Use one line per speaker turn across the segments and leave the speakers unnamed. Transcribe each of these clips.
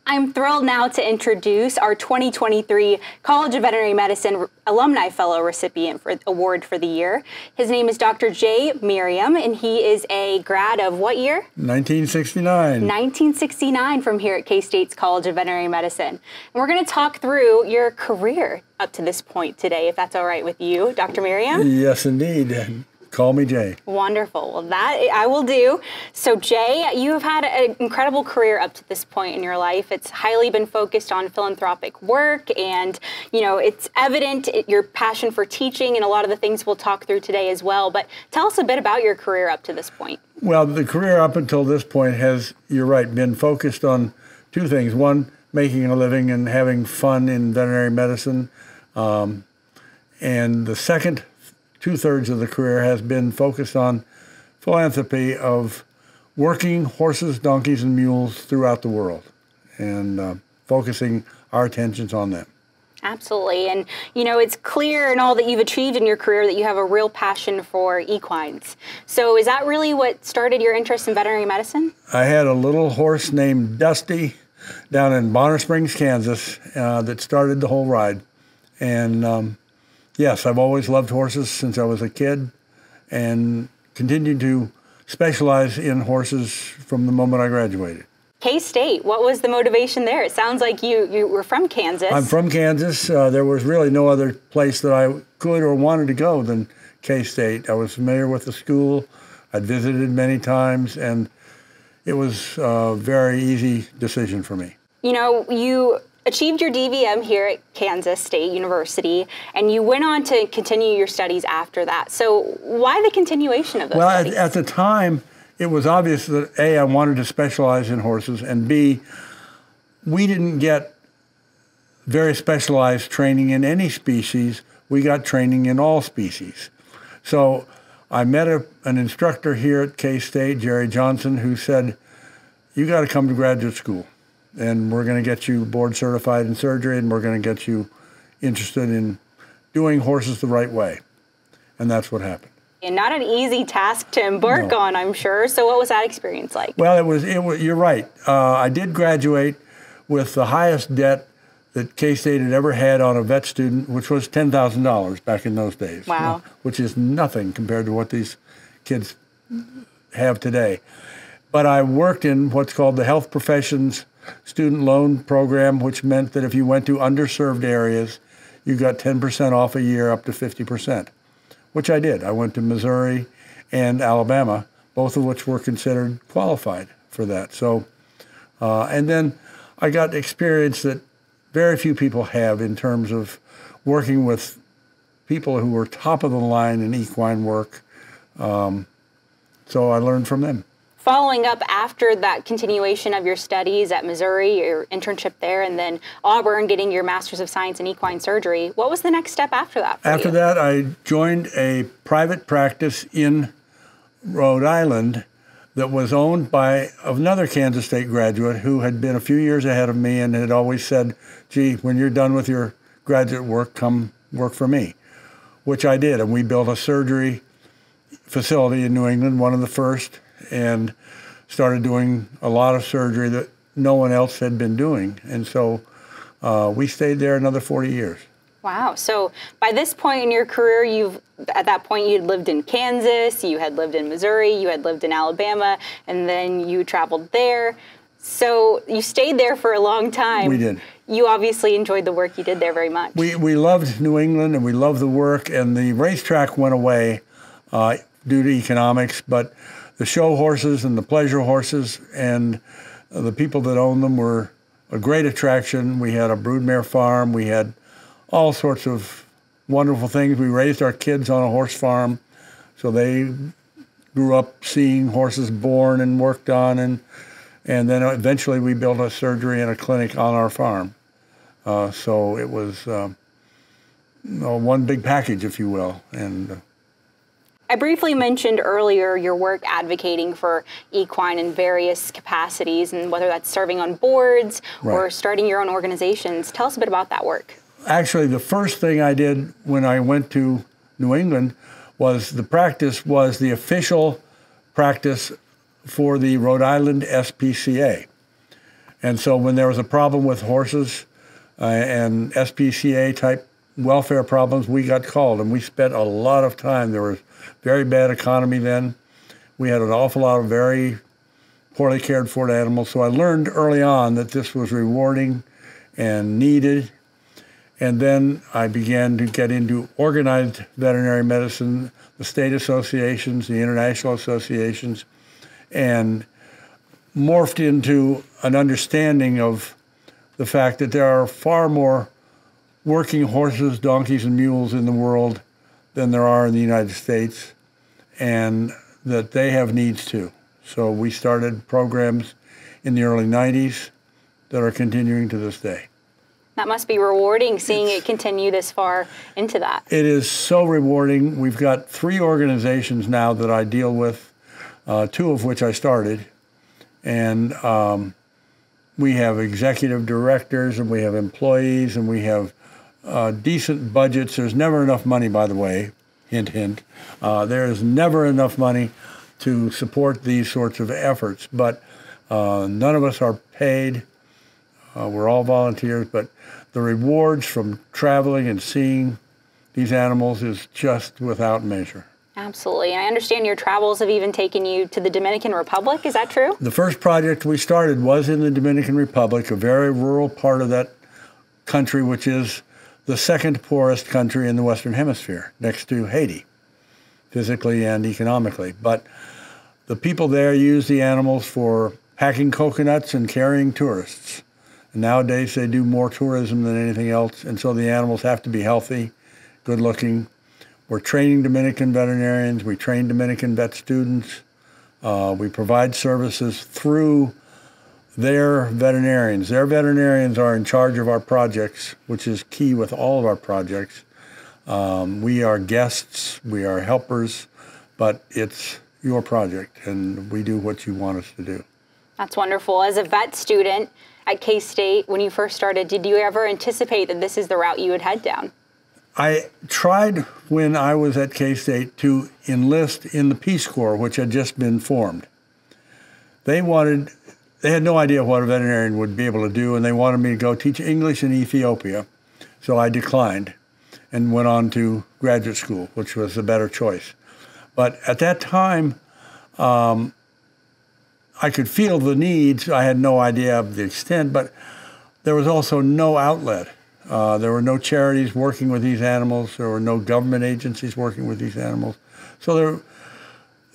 I'm thrilled now to introduce our 2023 College of Veterinary Medicine Alumni Fellow recipient for Award for the year. His name is Dr. J. Merriam, and he is a grad of what year?
1969.
1969 from here at K-State's College of Veterinary Medicine. And we're going to talk through your career up to this point today, if that's all right with you, Dr. Merriam?
Yes, indeed. Call me Jay.
Wonderful. Well, that I will do. So, Jay, you have had an incredible career up to this point in your life. It's highly been focused on philanthropic work, and, you know, it's evident your passion for teaching and a lot of the things we'll talk through today as well. But tell us a bit about your career up to this point.
Well, the career up until this point has, you're right, been focused on two things. One, making a living and having fun in veterinary medicine. And the second, two-thirds of the career has been focused on philanthropy of working horses, donkeys, and mules throughout the world and focusing our attentions on them.
Absolutely. And, you know, it's clear in all that you've achieved in your career that you have a real passion for equines. So is that really what started your interest in veterinary medicine?
I had a little horse named Dusty down in Bonner Springs, Kansas, that started the whole ride. And yes, I've always loved horses since I was a kid and continued to specialize in horses from the moment I graduated.
K-State, what was the motivation there? It sounds like you were from Kansas.
I'm from Kansas. There was really no other place that I could or wanted to go than K-State. I was familiar with the school. I'd visited many times, and it was a very easy decision for me. You
know, you achieved your DVM here at Kansas State University, and you went on to continue your studies after that. So why the continuation of those studies?
At the time, it was obvious that A, I wanted to specialize in horses, and B, we didn't get very specialized training in any species. We got training in all species. So I met an instructor here at K-State, Jerry Johnson, who said, you got to come to graduate school, and we're going to get you board certified in surgery, and we're going to get you interested in doing horses the right way. And that's what happened.
And not an easy task to embark on, I'm sure. So what was that experience like?
Well, it was you're right. I did graduate with the highest debt that K-State had ever had on a vet student, which was $10,000 back in those days.
Wow.
Which is nothing compared to what these kids have today. But I worked in what's called the Health Professions Student Loan Program, which meant that if you went to underserved areas, you got 10% off a year up to 50%, which I did. I went to Missouri and Alabama, both of which were considered qualified for that. So, and then I got experience that very few people have in terms of working with people who were top of the line in equine work. So I learned from them.
Following up after that continuation of your studies at Missouri, your internship there, and then Auburn, getting your Master's of Science in Equine Surgery, what was the next step after that for you?
After that, I joined a private practice in Rhode Island that was owned by another Kansas State graduate who had been a few years ahead of me and had always said, gee, when you're done with your graduate work, come work for me, which I did. And we built a surgery facility in New England, one of the first, and started doing a lot of surgery that no one else had been doing. And so we stayed there another 40 years.
Wow. So by this point in your career, at that point you'd lived in Kansas, you had lived in Missouri, you had lived in Alabama, and then you traveled there. So you stayed there for a long time.
We did.
You obviously enjoyed the work you did there very much.
We loved New England, and we loved the work, and the racetrack went away due to economics, but the show horses and the pleasure horses and the people that owned them were a great attraction. We had a broodmare farm. We had all sorts of wonderful things. We raised our kids on a horse farm, so they grew up seeing horses born and worked on, and then eventually we built a surgery and a clinic on our farm. So it was one big package, if you will. And
I briefly mentioned earlier your work advocating for equine in various capacities, and whether that's serving on boards or starting your own organizations. Tell us a bit about that work.
Actually, the first thing I did when I went to New England was the official practice for the Rhode Island SPCA. And so when there was a problem with horses and SPCA type welfare problems, we got called, and we spent a lot of time. There was very bad economy then. We had an awful lot of very poorly cared for animals. So I learned early on that this was rewarding and needed. And then I began to get into organized veterinary medicine, the state associations, the international associations, and morphed into an understanding of the fact that there are far more working horses, donkeys, and mules in the world than there are in the United States, and that they have needs too. So we started programs in the early 90s that are continuing to this day.
That must be rewarding, seeing it continue this far into that.
It is so rewarding. We've got 3 organizations now that I deal with, 2 of which I started. And we have executive directors, and we have employees, and we have decent budgets. There's never enough money, by the way, hint, hint. There is never enough money to support these sorts of efforts, but none of us are paid. We're all volunteers, but the rewards from traveling and seeing these animals is just without measure.
Absolutely. And I understand your travels have even taken you to the Dominican Republic. Is that true?
The first project we started was in the Dominican Republic, a very rural part of that country, which is the second poorest country in the Western Hemisphere, next to Haiti, physically and economically. But the people there use the animals for packing coconuts and carrying tourists. And nowadays they do more tourism than anything else, and so the animals have to be healthy, good looking. We're training Dominican veterinarians, we train Dominican vet students, we provide services through their veterinarians. Their veterinarians are in charge of our projects, which is key with all of our projects. We are guests, we are helpers, but it's your project, and we do what you want us to do.
That's wonderful. As a vet student at K-State, when you first started, did you ever anticipate that this is the route you would head down?
I tried when I was at K-State to enlist in the Peace Corps, which had just been formed. They had no idea what a veterinarian would be able to do, and they wanted me to go teach English in Ethiopia. So I declined and went on to graduate school, which was the better choice. But at that time, I could feel the needs. I had no idea of the extent, but there was also no outlet. There were no charities working with these animals. There were no government agencies working with these animals. So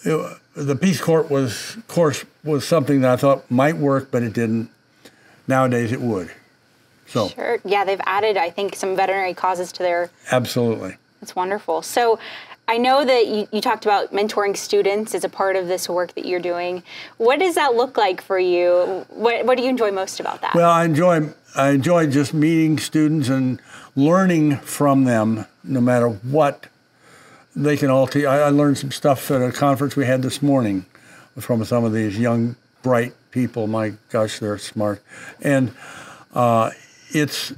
the Peace Corps was something that I thought might work, but it didn't. Nowadays it would. So
sure. Yeah, they've added, I think, some veterinary causes to their...
Absolutely.
That's wonderful. So I know that you talked about mentoring students as a part of this work that you're doing. What does that look like for you? What do you enjoy most about that?
Well, I enjoy just meeting students and learning from them, no matter what they can all teach. I learned some stuff at a conference we had this morning from some of these young, bright people. My gosh, they're smart. And it's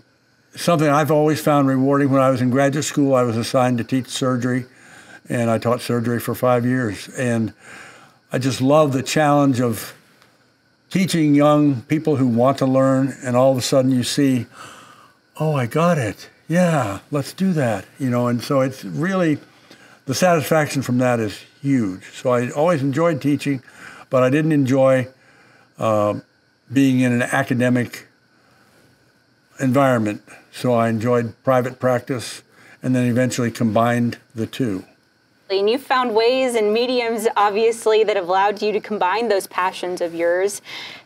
something I've always found rewarding. When I was in graduate school, I was assigned to teach surgery, and I taught surgery for 5 years. And I just love the challenge of teaching young people who want to learn, and all of a sudden you see, oh, I got it. Yeah, let's do that. And so it's really, the satisfaction from that is huge. So I always enjoyed teaching, but I didn't enjoy being in an academic environment. So I enjoyed private practice, and then eventually combined the two.
And you've found ways and mediums, obviously, that have allowed you to combine those passions of yours.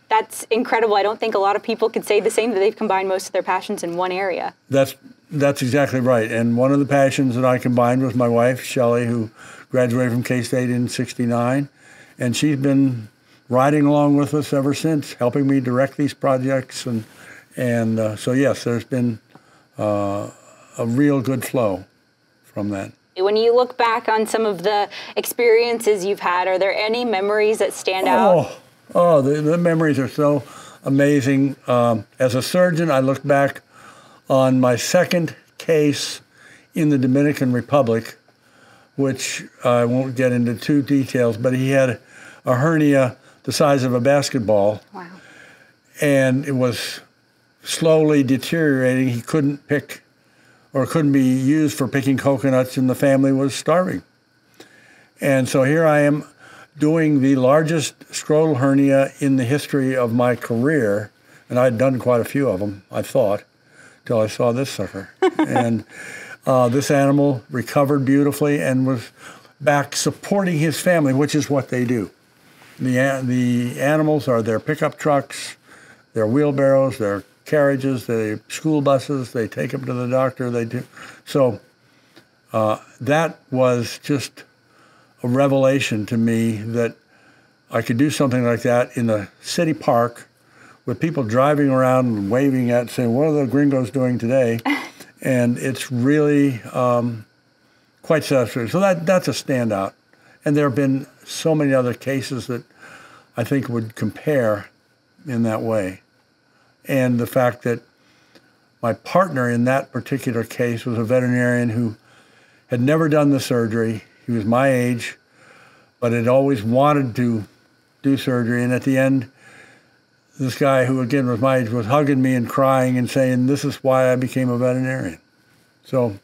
That's incredible. I don't think a lot of people could say the same, that they've combined most of their passions in one area.
That's exactly right. And one of the passions that I combined was my wife, Shelley, who graduated from K-State in '69. And she's been riding along with us ever since, helping me direct these projects. And so, yes, there's been a real good flow from that.
When you look back on some of the experiences you've had, are there any memories that stand out?
Oh, the memories are so amazing. As a surgeon, I look back on my second case in the Dominican Republic, which I won't get into too details, but he had a hernia the size of a basketball.
Wow.
and it was slowly deteriorating. He couldn't pick, or couldn't be used for picking coconuts, and the family was starving. And so here I am doing the largest scrotal hernia in the history of my career, and I'd done quite a few of them, I thought, till I saw this sucker. And this animal recovered beautifully and was back supporting his family, which is what they do. The animals are their pickup trucks, their wheelbarrows, their carriages, their school buses. They take them to the doctor. They do. So that was just a revelation to me that I could do something like that in the city park with people driving around and waving at, saying, "What are the gringos doing today?" And it's really quite satisfying. So that's a standout. And there have been so many other cases that I think would compare in that way. And the fact that my partner in that particular case was a veterinarian who had never done the surgery. He was my age, but had always wanted to do surgery. And at the end, this guy, who again was my age, was hugging me and crying and saying, "This is why I became a veterinarian." So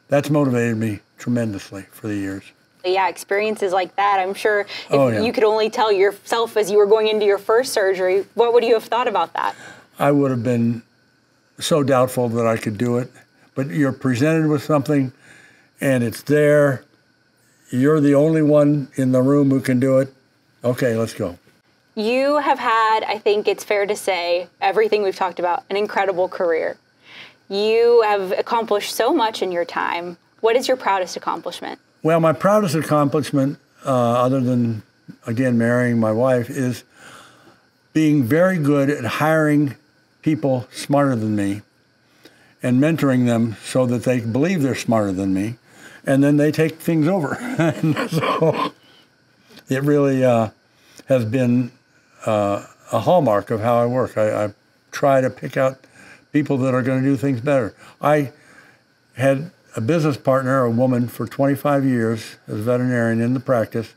that's motivated me tremendously for the years.
Yeah, experiences like that, I'm sure if you could only tell yourself as you were going into your first surgery, what would you have thought about that?
I would have been so doubtful that I could do it. But you're presented with something and it's there. You're the only one in the room who can do it. Okay, let's go.
You have had, I think it's fair to say, everything we've talked about, an incredible career. You have accomplished so much in your time. What is your proudest accomplishment?
Well, my proudest accomplishment, other than, again, marrying my wife, is being very good at hiring people smarter than me and mentoring them so that they believe they're smarter than me, and then they take things over. And so it really has been a hallmark of how I work. I try to pick out people that are going to do things better. I had a business partner, a woman, for 25 years as a veterinarian in the practice,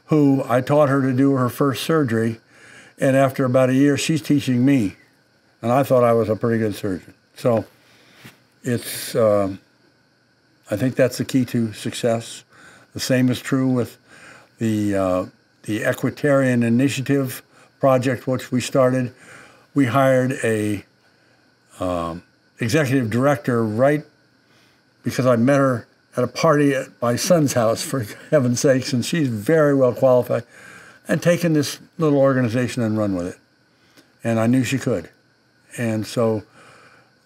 who I taught her to do her first surgery, and after about a year, she's teaching me, and I thought I was a pretty good surgeon. So it's, I think that's the key to success. The same is true with the Equitarian Initiative project, which we started. We hired a executive director right because I met her at a party at my son's house, for heaven's sakes, and she's very well qualified, and taken this little organization and run with it. And I knew she could. And so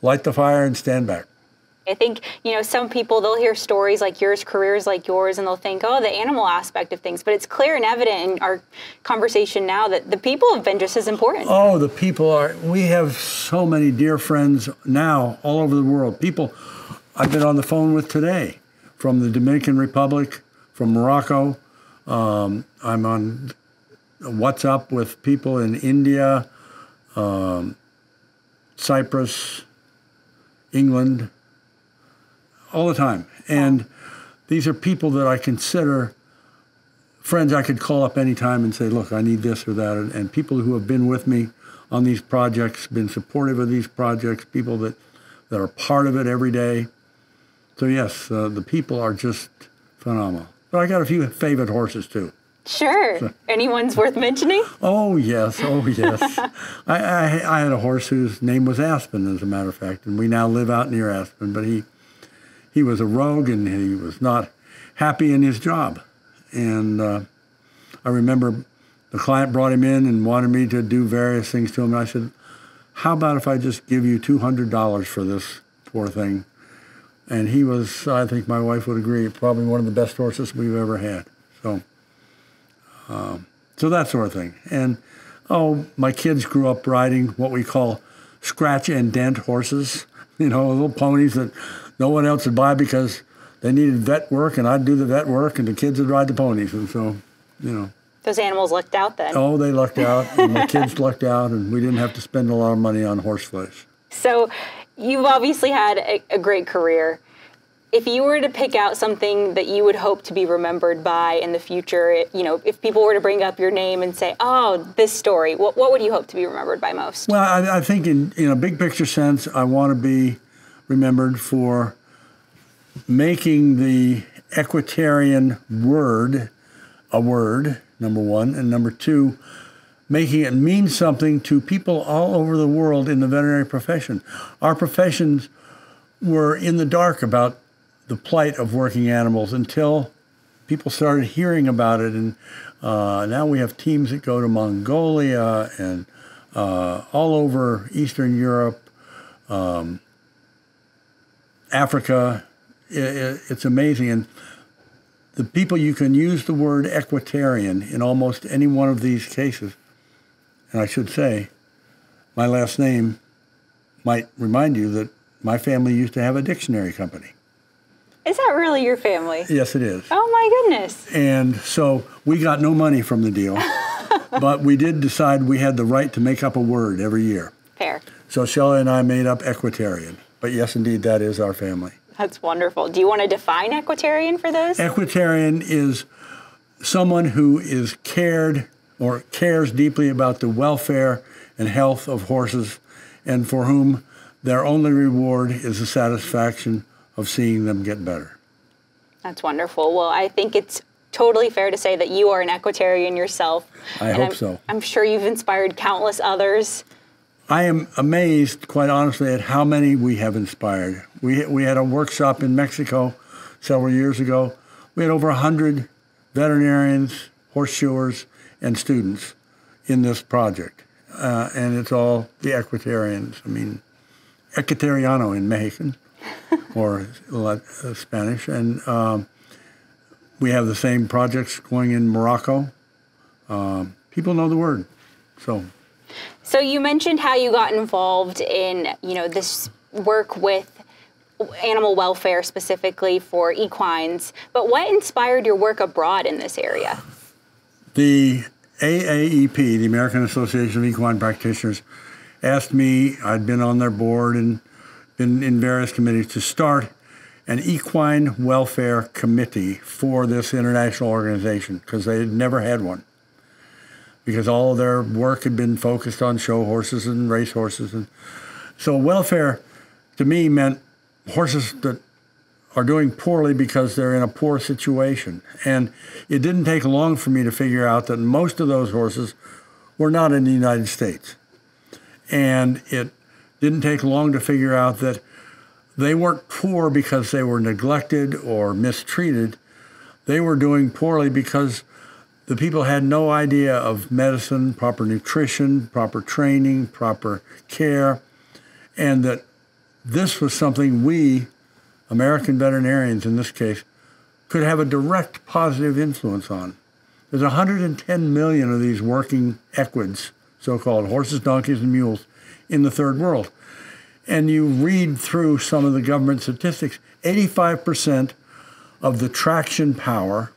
light the fire and stand back.
I think, some people, they'll hear stories like yours, careers like yours, and they'll think, oh, the animal aspect of things. But it's clear and evident in our conversation now that the people have been just as important.
Oh, the people are. We have so many dear friends now all over the world. People I've been on the phone with today from the Dominican Republic, from Morocco. I'm on WhatsApp with people in India, Cyprus, England, all the time. And these are people that I consider friends I could call up anytime and say, look, I need this or that. And people who have been with me on these projects, been supportive of these projects, people that are part of it every day. So yes, the people are just phenomenal. But I got a few favorite horses too.
Sure. So. Anyone's worth mentioning?
Oh yes, oh yes. I had a horse whose name was Aspen, as a matter of fact, and we now live out near Aspen. But he was a rogue and he was not happy in his job. And I remember the client brought him in and wanted me to do various things to him. And I said, how about if I just give you $200 for this poor thing? And he was, I think my wife would agree, probably one of the best horses we've ever had. So that sort of thing. And, my kids grew up riding what we call scratch and dent horses, little ponies that no one else would buy because they needed vet work, and I'd do the vet work, and the kids would ride the ponies. And so,
Those animals lucked out then.
Oh, they lucked out, and the kids lucked out, and we didn't have to spend a lot of money on horse flesh.
So you've obviously had a great career. If you were to pick out something that you would hope to be remembered by in the future, you know, if people were to bring up your name and say, oh, this story, what would you hope to be remembered by most?
Well, I think in a big picture sense, I want to be remembered for making the equitarian word a word, number one, and number two, making it mean something to people all over the world in the veterinary profession. Our professions were in the dark about the plight of working animals until people started hearing about it. And now we have teams that go to Mongolia and all over Eastern Europe, Africa. It's amazing. And the people, you can use the word equitarian in almost any one of these cases. And I should say, my last name might remind you that my family used to have a dictionary company.
Is that really your family?
Yes, it is.
Oh, my goodness.
And so we got no money from the deal, but we did decide we had the right to make up a word every year.
Fair.
So Shelley and I made up equitarian. But yes, indeed, that is our family.
That's wonderful. Do you want to define equitarian for those?
Equitarian is someone who is cared or cares deeply about the welfare and health of horses, and for whom their only reward is the satisfaction of seeing them get better.
That's wonderful. Well, I think it's totally fair to say that you are an equitarian yourself.
I hope so.
I'm sure you've inspired countless others.
I am amazed, quite honestly, at how many we have inspired. We had a workshop in Mexico several years ago. We had over 100 veterinarians, horseshoers, and students in this project. And it's all the equitarians. I mean, equitariano in Mexican or Spanish. And we have the same projects going in Morocco. People know the word. So
you mentioned how you got involved in, this work with animal welfare specifically for equines, but what inspired your work abroad in this area?
The AAEP, the American Association of Equine Practitioners, asked me, I'd been on their board and been in various committees, to start an equine welfare committee for this international organization, because they had never had one. Because all of their work had been focused on show horses and race horses. And so welfare, to me, meant horses that are doing poorly because they're in a poor situation. And it didn't take long for me to figure out that most of those horses were not in the United States. And it didn't take long to figure out that they weren't poor because they were neglected or mistreated. They were doing poorly because the people had no idea of medicine, proper nutrition, proper training, proper care, and that this was something we, American veterinarians in this case, could have a direct positive influence on. There's 110 million of these working equids, so-called horses, donkeys, and mules, in the third world. And you read through some of the government statistics, 85% of the traction power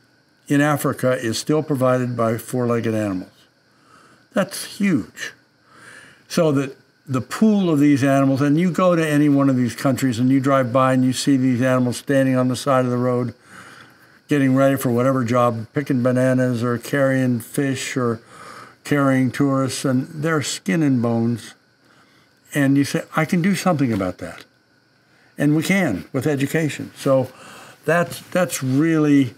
in Africa is still provided by four-legged animals. That's huge. So that the pool of these animals, and you go to any one of these countries and you drive by and you see these animals standing on the side of the road, getting ready for whatever job, picking bananas or carrying fish or carrying tourists, and they're skin and bones. And you say, I can do something about that. And we can with education. So that's really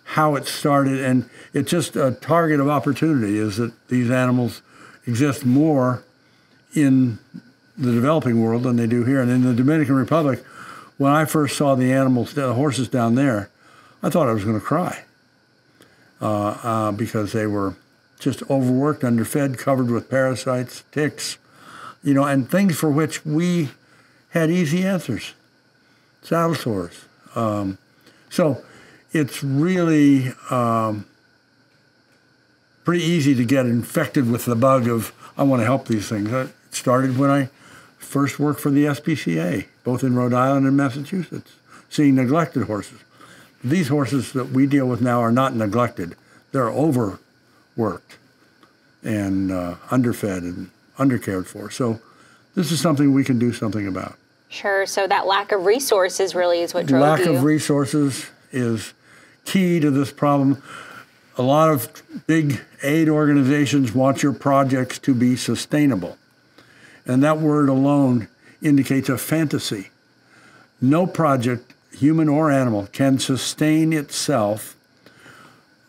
how it started, and it's just a target of opportunity is that these animals exist more in the developing world than they do here. And in the Dominican Republic, when I first saw the animals, the horses down there, I thought I was going to cry because they were just overworked, underfed, covered with parasites, ticks, and things for which we had easy answers, saddle sores. So it's really pretty easy to get infected with the bug of, I want to help these things. It started when I first worked for the SPCA, both in Rhode Island and Massachusetts, seeing neglected horses. These horses that we deal with now are not neglected. They're overworked and underfed and undercared for. So this is something we can do something about.
Sure. So that lack of resources really is what drove
Lack
you.
of resources is key to this problem. A lot of big aid organizations want your projects to be sustainable. And that word alone indicates a fantasy. No project, human or animal, can sustain itself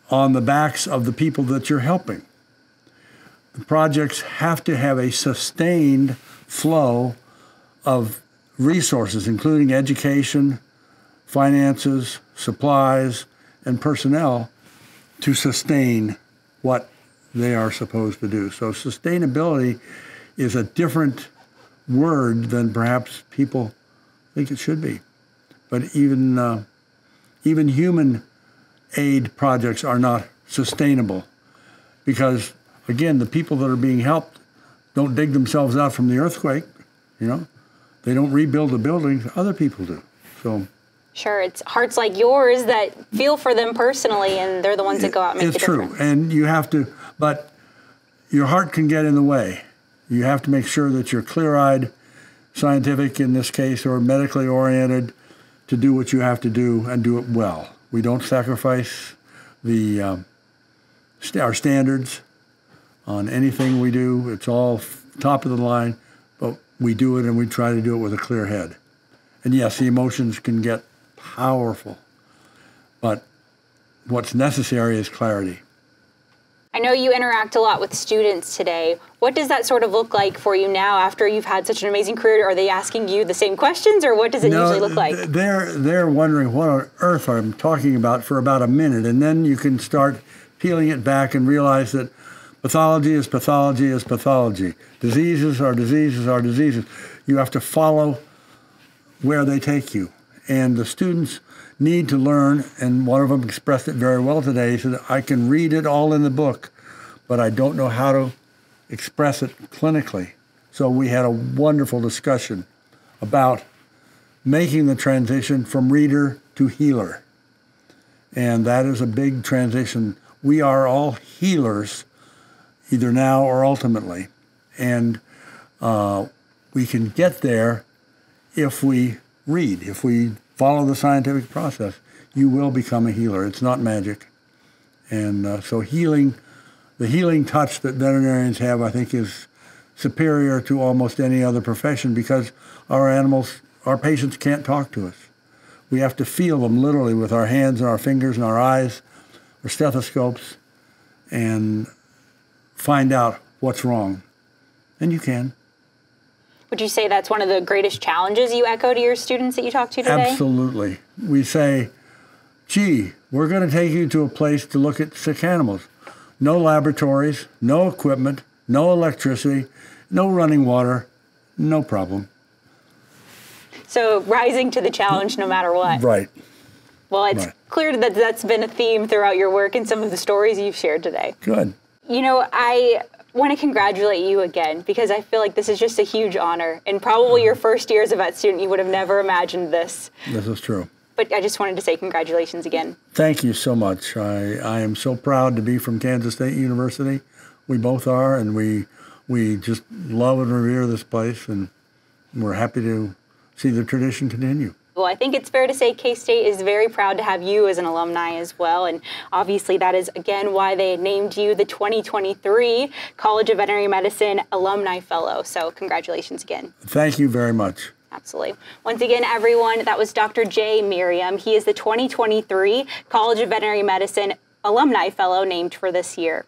on the backs of the people that you're helping. The projects have to have a sustained flow of resources, including education, finances, supplies, and personnel to sustain what they are supposed to do. So sustainability is a different word than perhaps people think it should be. But even human aid projects are not sustainable because, again, the people that are being helped don't dig themselves out from the earthquake, you know. They don't rebuild the buildings, other people do. So
sure, it's hearts like yours that feel for them personally, and they're the ones that go out and make the difference.
It's true, and you have to, but your heart can get in the way. You have to make sure that you're clear-eyed, scientific in this case, or medically oriented to do what you have to do and do it well. We don't sacrifice our standards on anything we do. It's all top of the line, but we do it and we try to do it with a clear head. And yes, the emotions can get powerful, but what's necessary is clarity.
I know you interact a lot with students today. What does that sort of look like for you now after you've had such an amazing career? Are they asking you the same questions, or what does it usually look like?
They're wondering what on earth I'm talking about for about a minute, and then you can start peeling it back and realize that pathology is pathology is pathology. Diseases are diseases are diseases. You have to follow where they take you. And the students need to learn, and one of them expressed it very well today. He said, I can read it all in the book, but I don't know how to express it clinically. So we had a wonderful discussion about making the transition from reader to healer. And that is a big transition. We are all healers, either now or ultimately. And we can get there if we read, if we follow the scientific process. You will become a healer. It's not magic. And so healing, the healing touch that veterinarians have, I think, is superior to almost any other profession because our animals, our patients can't talk to us. We have to feel them literally with our hands and our fingers and our eyes, or stethoscopes, and find out what's wrong. And you can.
Would you say that's one of the greatest challenges you echo to your students that you talk to today?
Absolutely. We say, gee, we're going to take you to a place to look at sick animals. No laboratories, no equipment, no electricity, no running water, no problem.
So rising to the challenge no matter what.
Right.
Well, it's clear that that's been a theme throughout your work and some of the stories you've shared today.
Good.
You know, I want to congratulate you again because I feel like this is just a huge honor. And probably your first year as a vet student, you would have never imagined this.
This is true.
But I just wanted to say congratulations again.
Thank you so much. I am so proud to be from Kansas State University. We both are, and we just love and revere this place, and we're happy to see the tradition continue.
Well, I think it's fair to say K-State is very proud to have you as an alumni as well. And obviously that is, again, why they named you the 2023 College of Veterinary Medicine Alumni Fellow. So congratulations again.
Thank you very much.
Absolutely. Once again, everyone, that was Dr. J. Merriam. He is the 2023 College of Veterinary Medicine Alumni Fellow named for this year.